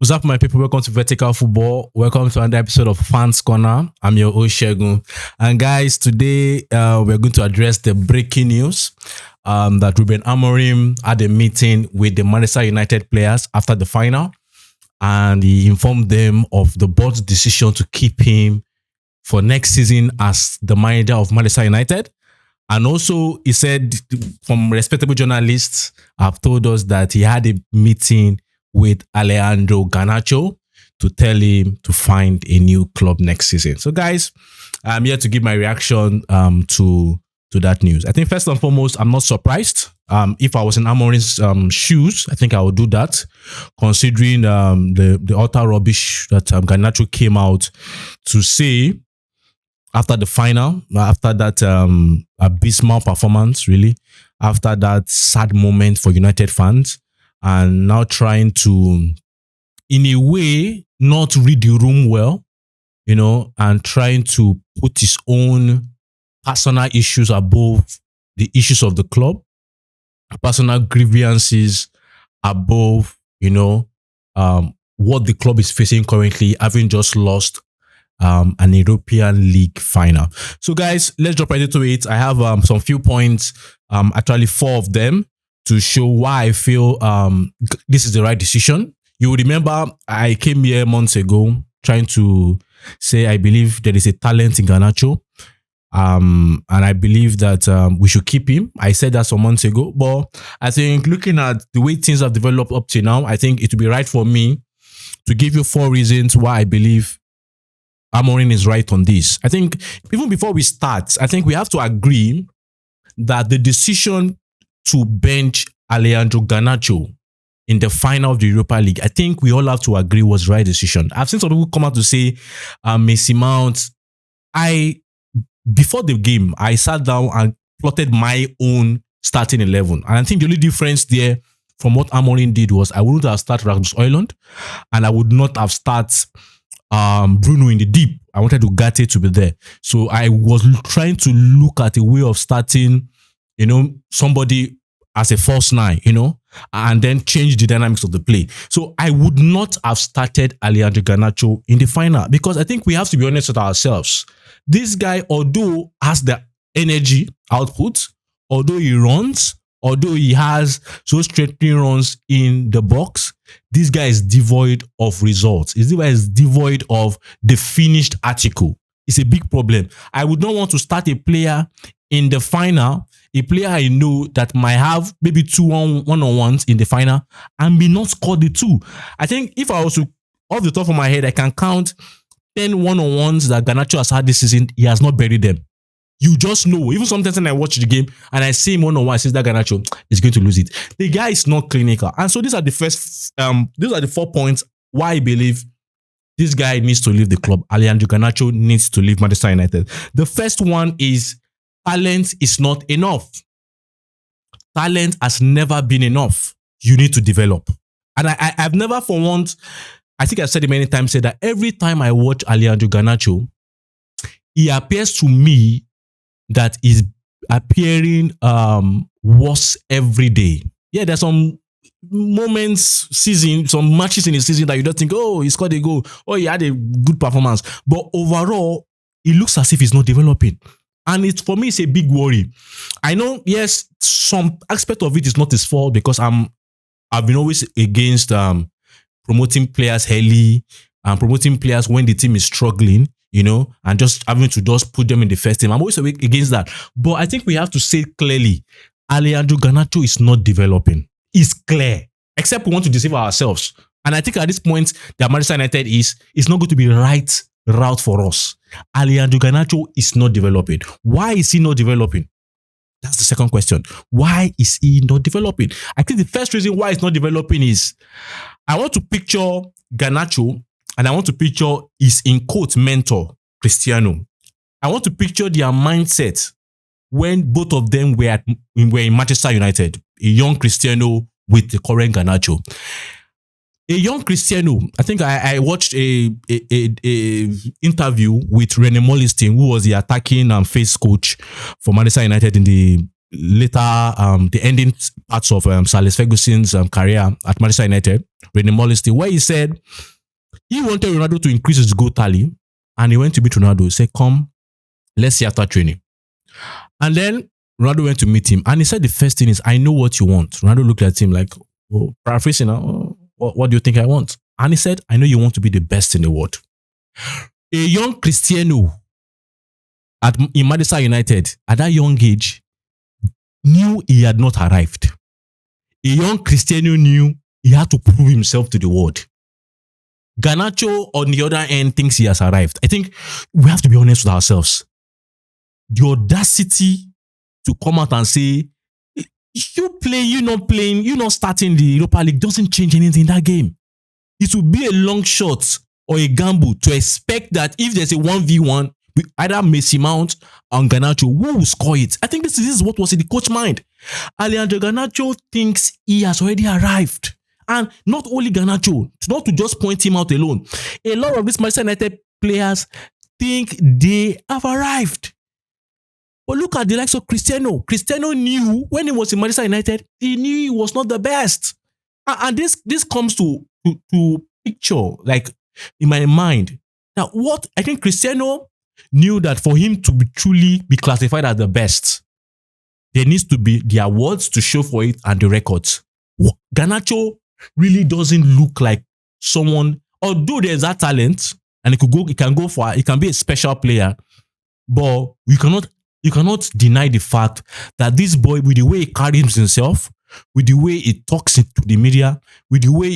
What's up, my people? Welcome to Vertical Football. Welcome to another episode of Fans Corner. I'm your host, Shegun. And guys, today we're going to address the breaking news that Ruben Amorim had a meeting with the Manchester United players after the final. And he informed them of the board's decision to keep him for next season as the manager of Manchester United. And also, he said, from respectable journalists have told us that he had a meeting with Alejandro Garnacho to tell him to find a new club next season. So guys, I'm here to give my reaction to that news. I think first and foremost, I'm not surprised. If I was in Amorim's shoes, I think I would do that, considering the utter rubbish that Garnacho came out to say after the final, after that abysmal performance, really, after that sad moment for United fans. And now trying to, in a way, not read the room well, and trying to put his own personal issues above the issues of the club, personal grievances above, what the club is facing currently, having just lost an European League final. So guys, let's jump right into it. I have some few points, actually 4 of them, to show why I feel this is the right decision. You will remember I came here months ago trying to say I believe there is a talent in Garnacho. And I believe that we should keep him. I said that some months ago. But I think looking at the way things have developed up to now, I think it would be right for me to give you 4 reasons why I believe Amorim is right on this. I think even before we start, I think we have to agree that the decision to bench Alejandro Garnacho in the final of the Europa League, I think we all have to agree was the right decision. I've seen some people come out to say, Mason Mount, before the game, I sat down and plotted my own starting 11. And I think the only difference there from what Amorim did was I wouldn't have started Rasmus Højlund and I would not have started Bruno in the deep. I wanted Ugarte to be there. So I was trying to look at a way of starting somebody as a false 9, and then change the dynamics of the play. So I would not have started Alejandro Garnacho in the final because I think we have to be honest with ourselves. This guy, although has the energy output, although he runs, although he has so straightening runs in the box, this guy is devoid of results. This guy is devoid of the finished article. It's a big problem. I would not want to start a player in the final, a player I know that might have maybe 2 one-on-ones in the final and may not score the 2. I think if I was to, off the top of my head, I can count 10 one-on-ones that Garnacho has had this season. He has not buried them. You just know. Even sometimes when I watch the game and I see him one-on-one, I say that Garnacho is going to lose it. The guy is not clinical. And so these are the 4 points why I believe this guy needs to leave the club. Alejandro Garnacho needs to leave Manchester United. The first one is talent is not enough. Talent has never been enough. You need to develop. And I've never for once, I think I've said it many times, said that every time I watch Alejandro Garnacho, he appears to me that he's appearing worse every day. Yeah, there's some moments, some matches in the season that you don't think, oh, he scored a goal, oh, he had a good performance. But overall, it looks as if he's not developing. And for me, it's a big worry. I know, yes, some aspect of it is not his fault because I've been always against promoting players early and promoting players when the team is struggling, and just having to just put them in the first team. I'm always against that. But I think we have to say clearly, Alejandro Garnacho is not developing. It's clear. Except we want to deceive ourselves. And I think at this point, the Manchester United is not going to be the right route for us. Alejandro Garnacho is not developing. Why is he not developing? That's the second question. Why is he not developing? I think the first reason why he's not developing is I want to picture Garnacho and I want to picture his in quote mentor, Cristiano. I want to picture their mindset when both of them were in Manchester United. A young Cristiano with the current Garnacho. A young Cristiano, I think I watched a interview with René Mollistin, who was the attacking face coach for Manchester United in the later the ending parts of Sir Alex Ferguson's career at Manchester United, René Mollisty, where he said he wanted Ronaldo to increase his goal tally, and he went to meet Ronaldo. He said, "Come, let's see after training." And then Ronaldo went to meet him, and he said the first thing is, "I know what you want." Ronaldo looked at him like, oh, paraphrasing, what do you think I want? And he said, "I know you want to be the best in the world." A young Cristiano in Manchester United at that young age knew he had not arrived. A young Cristiano knew he had to prove himself to the world. Garnacho, on the other end, thinks he has arrived. I think we have to be honest with ourselves. The audacity to come out and say, you're not playing, you're not starting the Europa League doesn't change anything in that game. It would be a long shot or a gamble to expect that if there's a 1v1 with either Messi Mount and Garnacho, who will score it? I think this is what was in the coach's mind. Alejandro Garnacho thinks he has already arrived. And not only Garnacho, not to just point him out alone. A lot of these Manchester United players think they have arrived. But look at the likes of Cristiano. Cristiano knew when he was in Manchester United, he knew he was not the best. And this comes to picture, like in my mind. Now, what I think Cristiano knew that for him to truly be classified as the best, there needs to be the awards to show for it and the records. Garnacho really doesn't look like someone, although there's that talent and it can be a special player, but you cannot deny the fact that this boy, with the way he carries himself, with the way he talks to the media, with the way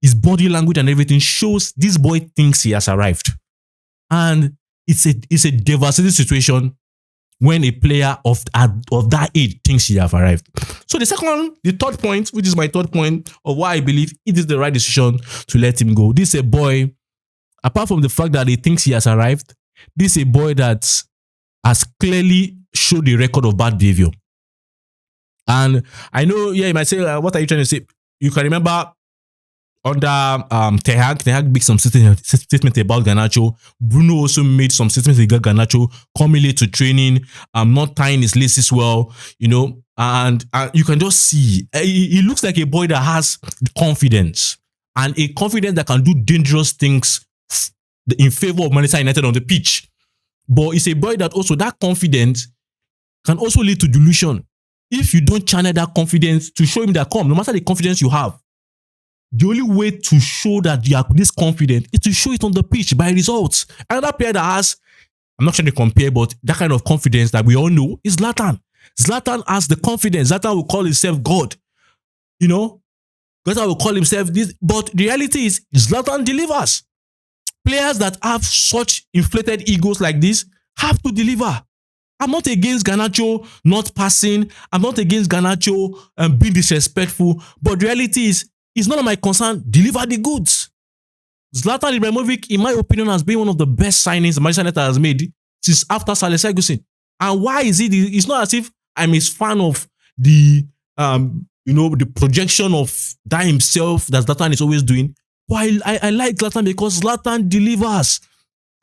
his body language and everything shows this boy thinks he has arrived. And it's a devastating situation when a player of that age thinks he has arrived. So the third point, which is my third point of why I believe it is the right decision to let him go. This is a boy, apart from the fact that he thinks he has arrived, this is a boy that has clearly showed the record of bad behavior. And I know, you might say, what are you trying to say? You can remember under Ten Hag made some statement about Garnacho. Bruno also made some statements about Garnacho, coming late to training, not tying his laces well, and you can just see, he looks like a boy that has confidence, and a confidence that can do dangerous things in favor of Manchester United on the pitch. But it's a boy that also, that confidence can also lead to delusion. If you don't channel that confidence to show him that, no matter the confidence you have, the only way to show that you are this confident is to show it on the pitch by results. Another player that has, I'm not trying to compare, but that kind of confidence that we all know is Zlatan. Zlatan has the confidence. Zlatan will call himself God. Zlatan will call himself this. But the reality is, Zlatan delivers. Players that have such inflated egos like this have to deliver. I'm not against Garnacho not passing. I'm not against Garnacho being disrespectful. But the reality is, it's none of my concern. Deliver the goods. Zlatan Ibrahimovic, in my opinion, has been one of the best signings Manchester United has made since after Sir Alex Ferguson. And why is it? It's not as if I'm a fan of the projection of that himself that Zlatan is always doing. But I like Zlatan because Zlatan delivers.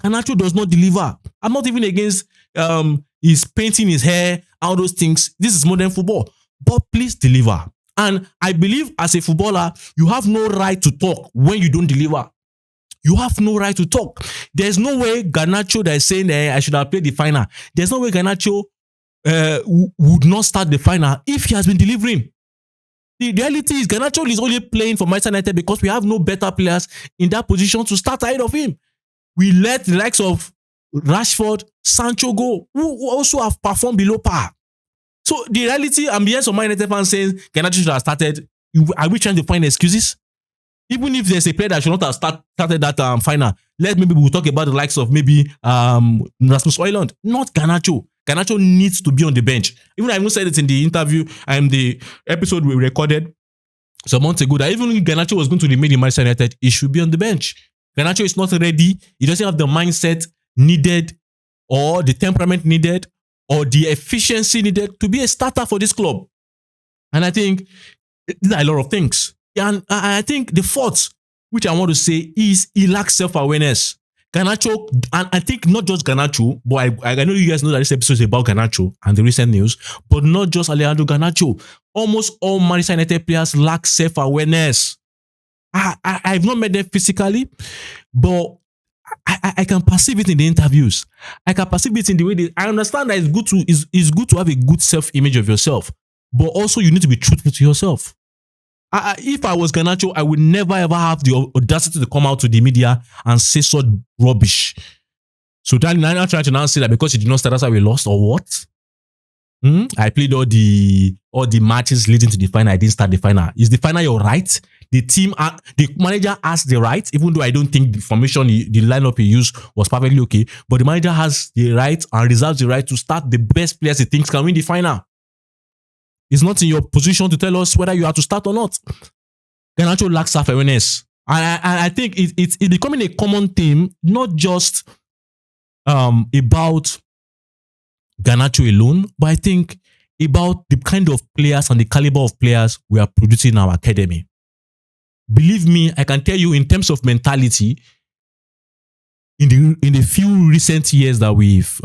Garnacho does not deliver. I'm not even against he's painting his hair, all those things. This is modern football. But please deliver. And I believe as a footballer, you have no right to talk when you don't deliver. You have no right to talk. There's no way Garnacho that is saying I should have played the final. There's no way Garnacho would not start the final if he has been delivering. The reality is Garnacho is only playing for Manchester United because we have no better players in that position to start ahead of him. We let the likes of Rashford, Sancho go, who also have performed below par. So the reality, I'm hearing some Man United fans saying Garnacho should have started. Are we trying to find excuses? Even if there's a player that should not have started that final, maybe we'll talk about the likes of maybe Rasmus Højlund, not Garnacho. Garnacho needs to be on the bench. Even I even said it in the interview and the episode we recorded some months ago that even if Garnacho was going to remain in Manchester United, he should be on the bench. Garnacho is not ready. He doesn't have the mindset needed or the temperament needed or the efficiency needed to be a starter for this club. And I think these are a lot of things. And I think the fourth, which I want to say, is he lacks self-awareness. Garnacho, and I think not just Garnacho, but I know you guys know that this episode is about Garnacho and the recent news, but not just Alejandro Garnacho. Almost all Manchester United players lack self-awareness. I've not met them physically, but I can perceive it in the interviews. I can perceive it in the way I understand that it's good to have a good self-image of yourself, but also you need to be truthful to yourself. If I was Garnacho, I would never ever have the audacity to come out to the media and say such rubbish. So then I'm not trying to now say that because he did not start, that's why we lost or what? I played all the matches leading to the final. I didn't start the final. Is the final your right? The team, the manager has the right, even though I don't think the formation, the lineup he used was perfectly okay. But the manager has the right and reserves the right to start the best players he thinks can win the final. It's not in your position to tell us whether you have to start or not. Garnacho lacks self-awareness. I think it's becoming a common theme, not just about Garnacho alone, but I think about the kind of players and the caliber of players we are producing in our academy. Believe me, I can tell you in terms of mentality, in the few recent years that we've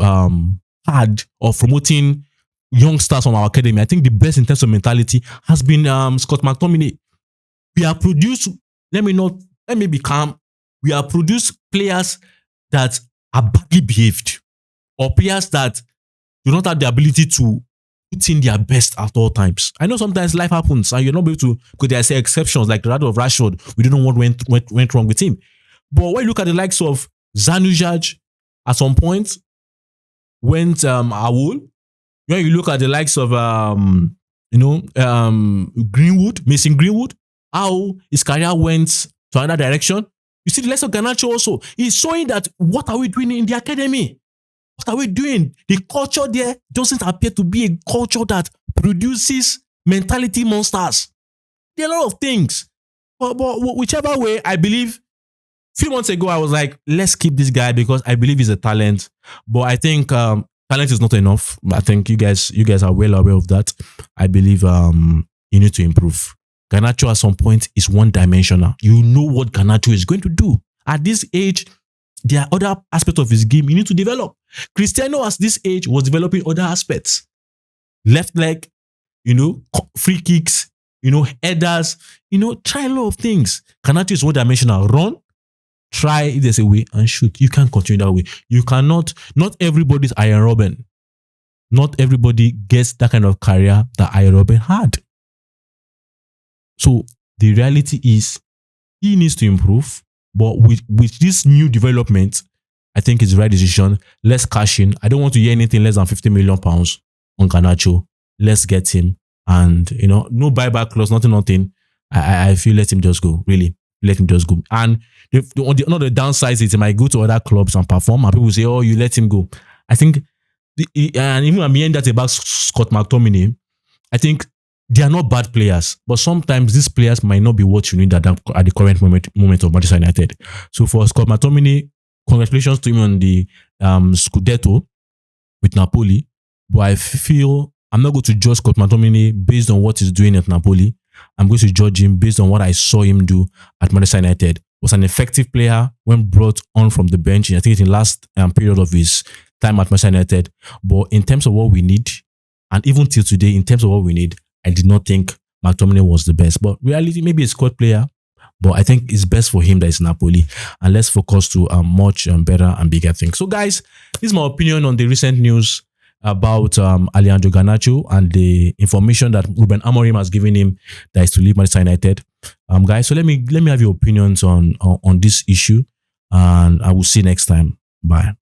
had of promoting youngsters from our academy, I think the best in terms of mentality has been Scott McTominay. We have produced, let me be calm. We have produced players that are badly behaved, or players that do not have the ability to put in their best at all times. I know sometimes life happens and you're not able to, because there are exceptions like the rather of Rashford. We don't know what went wrong with him. But when you look at the likes of Zanujaj, at some point went Awol. When you look at the likes of Greenwood, Mason Greenwood, how his career went to another direction. You see the likes of Garnacho also. He's showing that what are we doing in the academy? What are we doing? The culture there doesn't appear to be a culture that produces mentality monsters. There are a lot of things. But whichever way, I believe, a few months ago, I was like, let's keep this guy because I believe he's a talent. But I think talent is not enough. I think you guys are well aware of that. I believe you need to improve. Garnacho at some point is one-dimensional. You know what Garnacho is going to do. At this age, there are other aspects of his game you need to develop. Cristiano at this age was developing other aspects. Left leg, free kicks, headers, try a lot of things. Garnacho is one-dimensional. Run, try if there's a way, and shoot. You can't continue that way. You cannot, not everybody's Iron Robin. Not everybody gets that kind of career that Iron Robin had. So the reality is he needs to improve. But with this new development, I think it's the right decision. Let's cash in. I don't want to hear anything less than £50 million on Garnacho. Let's get him. And, no buyback clause, nothing. I feel let him just go. Really, let him just go. And the downside is he might go to other clubs and perform. And people say, oh, you let him go. I think, and even I'm hearing that about Scott McTominay, I think they are not bad players, but sometimes these players might not be what you need at the current moment of Manchester United. So for Scott McTominay, congratulations to him on the Scudetto with Napoli. But I feel I'm not going to judge Scott McTominay based on what he's doing at Napoli. I'm going to judge him based on what I saw him do at Manchester United. Was an effective player when brought on from the bench. I think it's in the last period of his time at Manchester United. But in terms of what we need, and even till today, in terms of what we need, I did not think McTominay was the best. But reality, maybe a squad player. But I think it's best for him that it's Napoli. And let's focus to much better and bigger things. So guys, this is my opinion on the recent news about Alejandro Garnacho and the information that Ruben Amorim has given him that is to leave Manchester United. Guys, so let me have your opinions on this issue. And I will see you next time. Bye.